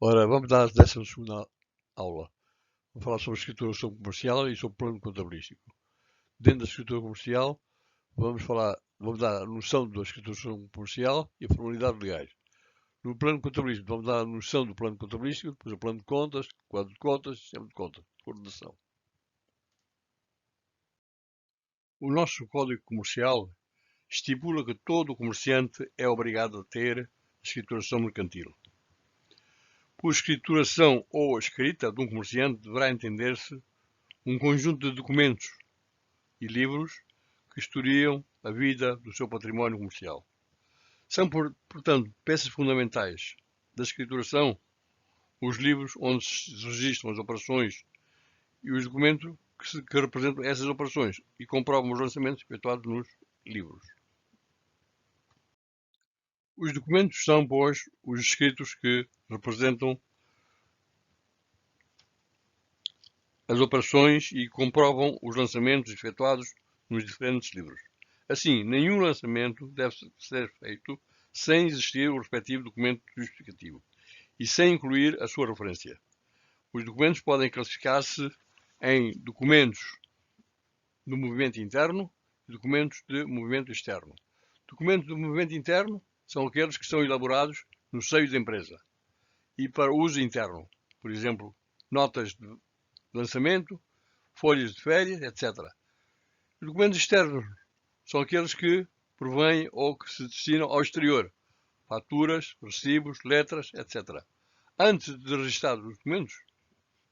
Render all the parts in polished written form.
Ora, vamos dar a 12ª aula. Vamos falar sobre escrituração comercial e sobre plano contabilístico. Dentro da escritura comercial, vamos dar a noção da escrituração comercial e a formalidade legais. No plano contabilístico, vamos dar a noção do plano contabilístico, depois o plano de contas, quadro de contas, sistema de contas, coordenação. O nosso Código Comercial estipula que todo comerciante é obrigado a ter escrituração mercantil. Por escrituração ou escrita de um comerciante deverá entender-se um conjunto de documentos e livros que historiam a vida do seu património comercial. São, portanto, peças fundamentais da escrituração os livros onde se registram as operações e os documentos que representam essas operações e comprovam os lançamentos efetuados nos livros. Os documentos são, pois, os escritos que representam as operações e comprovam os lançamentos efetuados nos diferentes livros. Assim, nenhum lançamento deve ser feito sem existir o respectivo documento justificativo e sem incluir a sua referência. Os documentos podem classificar-se em documentos do movimento interno e documentos de movimento externo. Documentos do movimento interno são aqueles que são elaborados no seio da empresa e para uso interno, por exemplo, notas de lançamento, folhas de férias, etc. Os documentos externos são aqueles que provêm ou que se destinam ao exterior, faturas, recibos, letras, etc. Antes de registrar os documentos,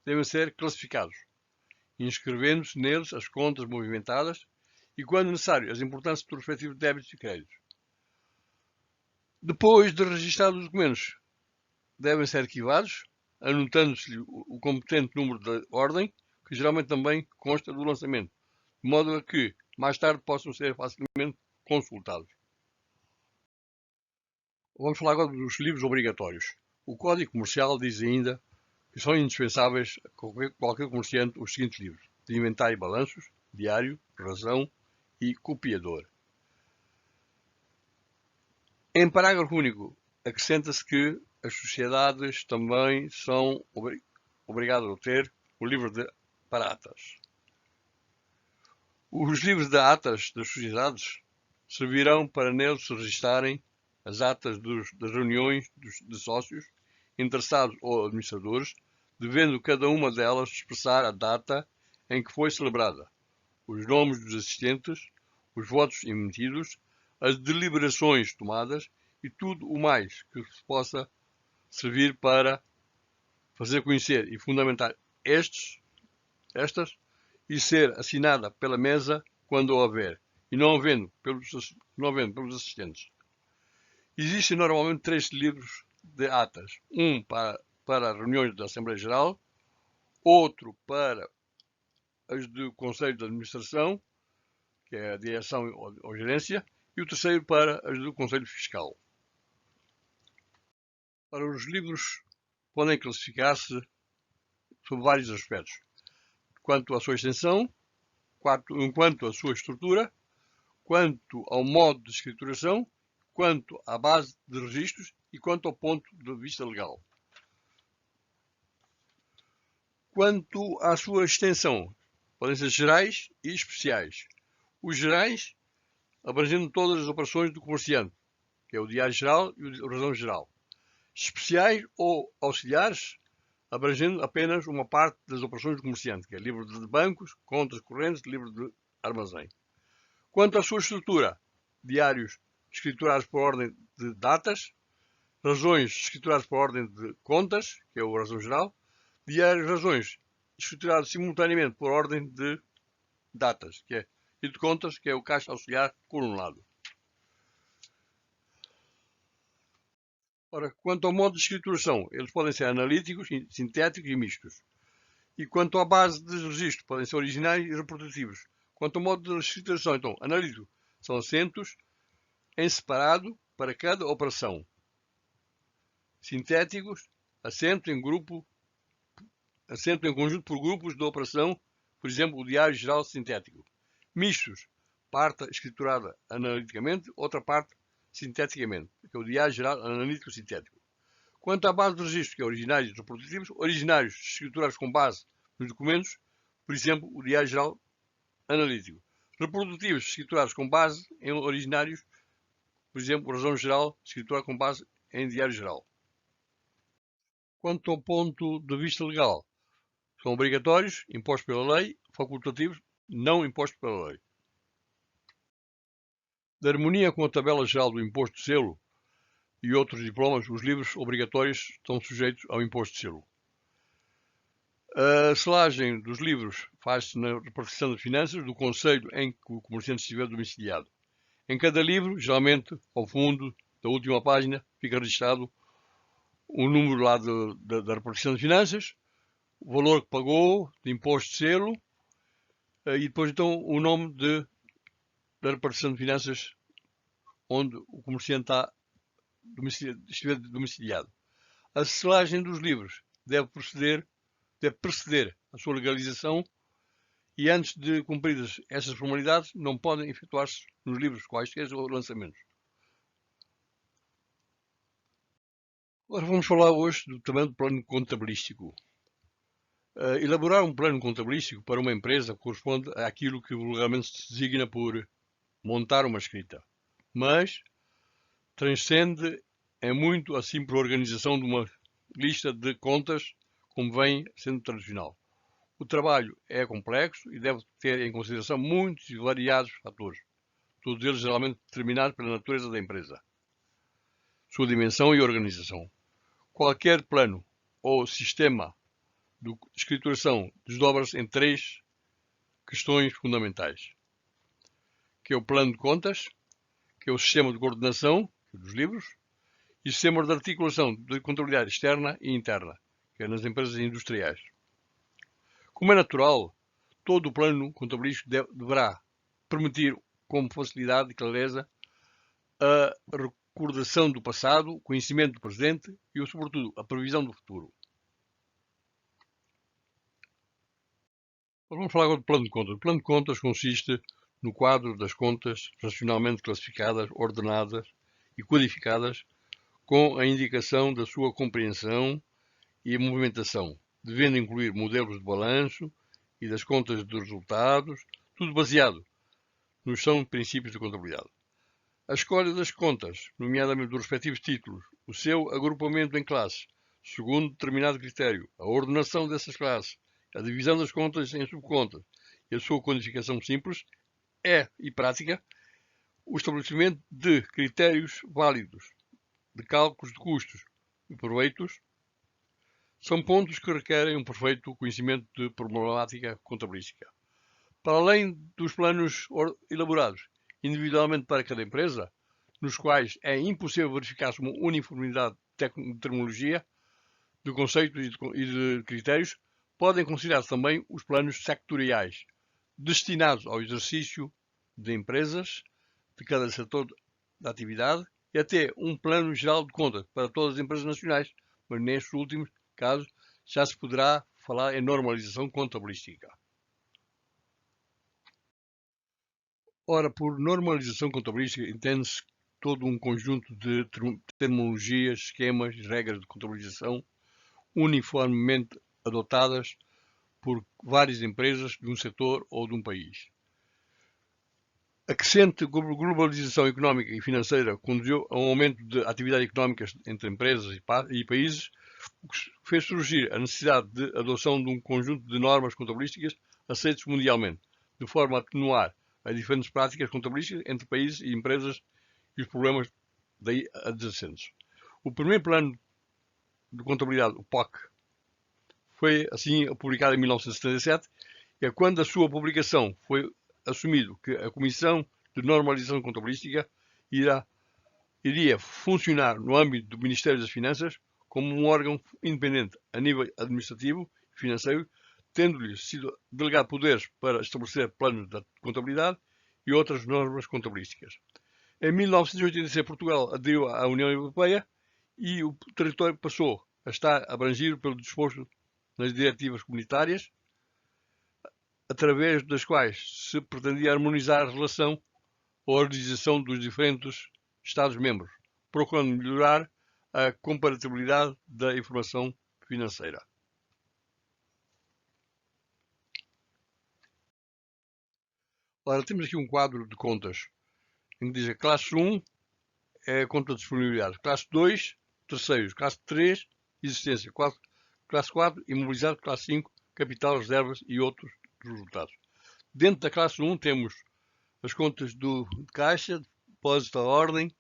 devem ser classificados, inscrevendo-se neles as contas movimentadas e, quando necessário, as importâncias dos respectivos débitos e créditos. Depois de registrados os documentos, devem ser arquivados, anotando-se o competente número de ordem, que geralmente também consta do lançamento, de modo a que mais tarde possam ser facilmente consultados. Vamos falar agora dos livros obrigatórios. O Código Comercial diz ainda que são indispensáveis a qualquer comerciante os seguintes livros: de inventário e balanços, diário, razão e copiador. Em parágrafo único, acrescenta-se que as sociedades também são obrigadas a ter o livro para atas. Os livros de atas das sociedades servirão para neles se registarem as atas das reuniões de sócios, interessados ou administradores, devendo cada uma delas expressar a data em que foi celebrada, os nomes dos assistentes, os votos emitidos, as deliberações tomadas e tudo o mais que se possa servir para fazer conhecer e fundamentar estas e ser assinada pela mesa quando houver, e não havendo pelos assistentes. Existem normalmente 3 livros de atas. Um para reuniões da Assembleia Geral, outro para as do Conselho de Administração, que é a direção ou gerência, e o terceiro para as do Conselho Fiscal. Para os livros podem classificar-se sob vários aspectos, quanto à sua extensão, quanto à sua estrutura, quanto ao modo de escrituração, quanto à base de registros e quanto ao ponto de vista legal. Quanto à sua extensão, podem ser gerais e especiais. Os gerais, abrangendo todas as operações do comerciante, que é o diário geral e a razão geral. Especiais ou auxiliares, abrangendo apenas uma parte das operações do comerciante, que é livro de bancos, contas correntes, livro de armazém. Quanto à sua estrutura, diários escriturados por ordem de datas, razões escrituradas por ordem de contas, que é a razão geral, diários razões escriturados simultaneamente por ordem de datas, que é, e de contas, que é o caixa auxiliar coronado. Ora, quanto ao modo de escrituração, eles podem ser analíticos, sintéticos e mistos. E quanto à base de registro, podem ser originais e representativos. Quanto ao modo de escrituração, então, analítico, são acentos em separado para cada operação. Sintéticos, acento em conjunto por grupos de operação, por exemplo, o diário geral sintético. Mistos, parte escriturada analiticamente, outra parte sinteticamente, que é o diário geral analítico sintético. Quanto à base de registro, que é originários e reprodutivos, originários escriturados com base nos documentos, por exemplo, o Diário Geral Analítico. Reprodutivos escriturados com base em originários, por exemplo, o Razão Geral, escriturado com base em Diário Geral. Quanto ao ponto de vista legal, são obrigatórios, impostos pela lei, facultativos, não impostos pela lei. De harmonia com a tabela geral do imposto de selo e outros diplomas, os livros obrigatórios estão sujeitos ao imposto de selo. A selagem dos livros faz-se na repartição de finanças do concelho em que o comerciante estiver domiciliado. Em cada livro, geralmente ao fundo da última página, fica registado o número lá da repartição de finanças, o valor que pagou, de imposto de selo, e depois então o nome da repartição de finanças onde o comerciante estiver domiciliado. A selagem dos livros deve preceder a sua legalização e antes de cumpridas essas formalidades não podem efetuar-se nos livros quaisquer ou lançamentos. Agora vamos falar hoje também do plano contabilístico. Elaborar um plano contabilístico para uma empresa corresponde àquilo que vulgarmente se designa por montar uma escrita, mas transcende em muito a simples organização de uma lista de contas como vem sendo tradicional. O trabalho é complexo e deve ter em consideração muitos e variados fatores, todos eles geralmente determinados pela natureza da empresa, sua dimensão e organização. Qualquer plano ou sistema de escrituração desdobra-se em três questões fundamentais, que é o plano de contas, que é o sistema de coordenação dos livros e o sistema de articulação de contabilidade externa e interna, que é nas empresas industriais. Como é natural, todo o plano contabilístico deverá permitir com facilidade e clareza a recordação do passado, o conhecimento do presente e, sobretudo, a previsão do futuro. Vamos falar agora do plano de contas. O plano de contas consiste no quadro das contas racionalmente classificadas, ordenadas e codificadas com a indicação da sua compreensão e movimentação, devendo incluir modelos de balanço e das contas de resultados, tudo baseado nos são princípios de contabilidade. A escolha das contas, nomeadamente dos respectivos títulos, o seu agrupamento em classes, segundo determinado critério, a ordenação dessas classes, a divisão das contas em subcontas e a sua codificação simples, e prática, o estabelecimento de critérios válidos de cálculos de custos e proveitos, são pontos que requerem um perfeito conhecimento de problemática contabilística. Para além dos planos elaborados individualmente para cada empresa, nos quais é impossível verificar-se uma uniformidade de terminologia, de conceitos e de critérios, podem considerar-se também os planos sectoriais, destinados ao exercício de empresas de cada setor da atividade e até um plano geral de contas para todas as empresas nacionais, mas nestes últimos casos já se poderá falar em normalização contabilística. Ora, por normalização contabilística entende-se todo um conjunto de terminologias, esquemas e regras de contabilização uniformemente adotadas por várias empresas de um setor ou de um país. A crescente globalização económica e financeira conduziu a um aumento de atividade económica entre empresas e países, o que fez surgir a necessidade de adoção de um conjunto de normas contabilísticas aceitas mundialmente, de forma a atenuar as diferentes práticas contabilísticas entre países e empresas e os problemas daí adjacentes. O primeiro plano de contabilidade, o POC, foi assim publicado em 1977 e quando a sua publicação foi assumido que a Comissão de Normalização Contabilística iria funcionar no âmbito do Ministério das Finanças como um órgão independente a nível administrativo e financeiro, tendo-lhe sido delegado poderes para estabelecer planos de contabilidade e outras normas contabilísticas. Em 1986, Portugal aderiu à União Europeia e o território passou a estar abrangido pelo disposto nas diretivas comunitárias, através das quais se pretendia harmonizar a relação ou a organização dos diferentes Estados-membros, procurando melhorar a comparatibilidade da informação financeira. Ora, temos aqui um quadro de contas, em que diz a classe 1 é a conta de disponibilidade, classe 2, terceiros, classe 3, existência, classe 4, imobilizado, classe 5, capital, reservas e outros resultados. Dentro da classe 1 temos as contas de caixa, depósito à ordem,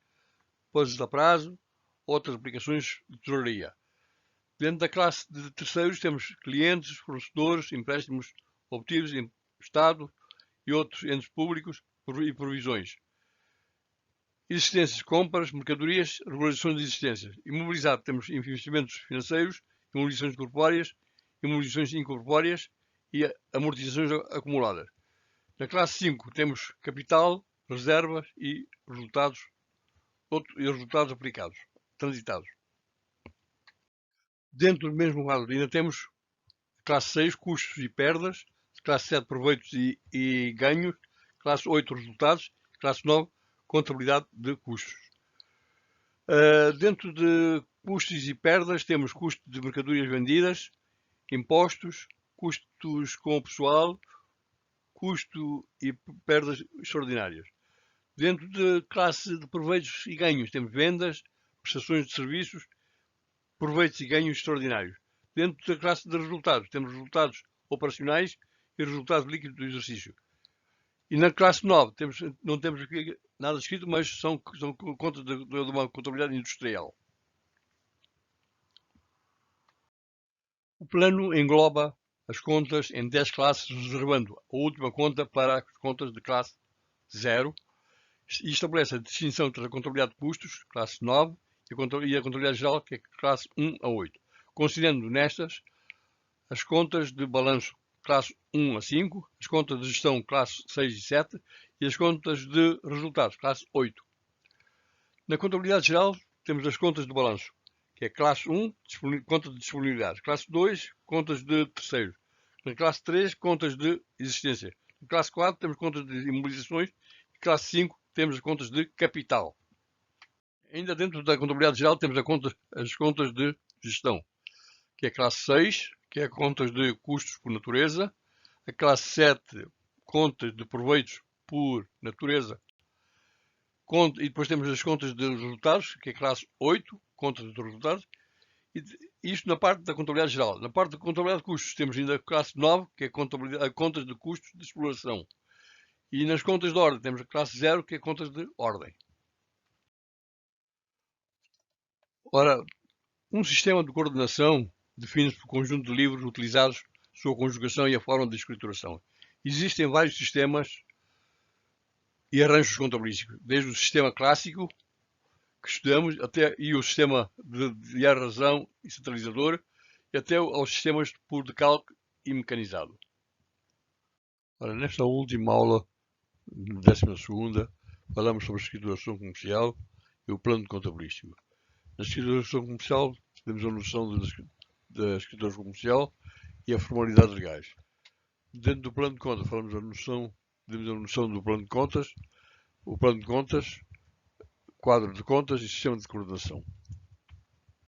depósito a prazo, outras aplicações de tesouraria. Dentro da classe de terceiros temos clientes, fornecedores, empréstimos obtidos em Estado e outros entes públicos e provisões. Existências, compras, mercadorias, regularizações de existências. Imobilizado temos investimentos financeiros, imobilizações corpóreas, imobilizações incorpóreas e amortizações acumuladas. Na classe 5 temos capital, reservas e resultados aplicados, transitados. Dentro do mesmo quadro ainda temos classe 6, custos e perdas, classe 7, proveitos e ganhos, classe 8, resultados, classe 9, contabilidade de custos. Dentro de custos e perdas temos custo de mercadorias vendidas, impostos, custos com o pessoal, custo e perdas extraordinárias. Dentro de classe de proveitos e ganhos temos vendas, prestações de serviços, proveitos e ganhos extraordinários. Dentro da classe de resultados temos resultados operacionais e resultados líquidos do exercício. E na classe 9 não temos aqui nada escrito, mas são contas de uma contabilidade industrial. O plano engloba as contas em 10 classes, reservando a última conta para as contas de classe 0 e estabelece a distinção entre a contabilidade de custos, classe 9, e a contabilidade geral, que é classe 1 a 8, considerando nestas as contas de balanço classe 1 a 5, as contas de gestão classe 6 e 7 e as contas de resultados classe 8. Na contabilidade geral temos as contas de balanço, que é classe 1, conta de disponibilidade, classe 2, contas de terceiros, na classe 3, contas de existência, na classe 4 temos contas de imobilizações e classe 5 temos as contas de capital. Ainda dentro da contabilidade geral temos as contas de gestão, que é a classe 6, que é contas de custos por natureza, a classe 7, contas de proveitos por natureza, e depois temos as contas de resultados, que é a classe 8, contas de resultados, e isto na parte da contabilidade geral. Na parte da contabilidade de custos temos ainda a classe 9, que é a contas de custos de exploração. E nas contas de ordem temos a classe 0, que é contas de ordem. Ora, um sistema de coordenação define-se por conjunto de livros utilizados, sua conjugação e a forma de escrituração. Existem vários sistemas e arranjos contabilísticos, desde o sistema clássico que estudamos e o sistema de razão e centralizador, e até aos sistemas por decalque e mecanizado. Ora, nesta última aula, 12ª, falamos sobre a escrituração comercial e o plano contabilístico. Na escrituração comercial, temos a noção da escrituração comercial e a formalidades legais. Dentro do plano de contas, temos a noção do plano de contas, o plano de contas, quadro de contas e sistema de coordenação.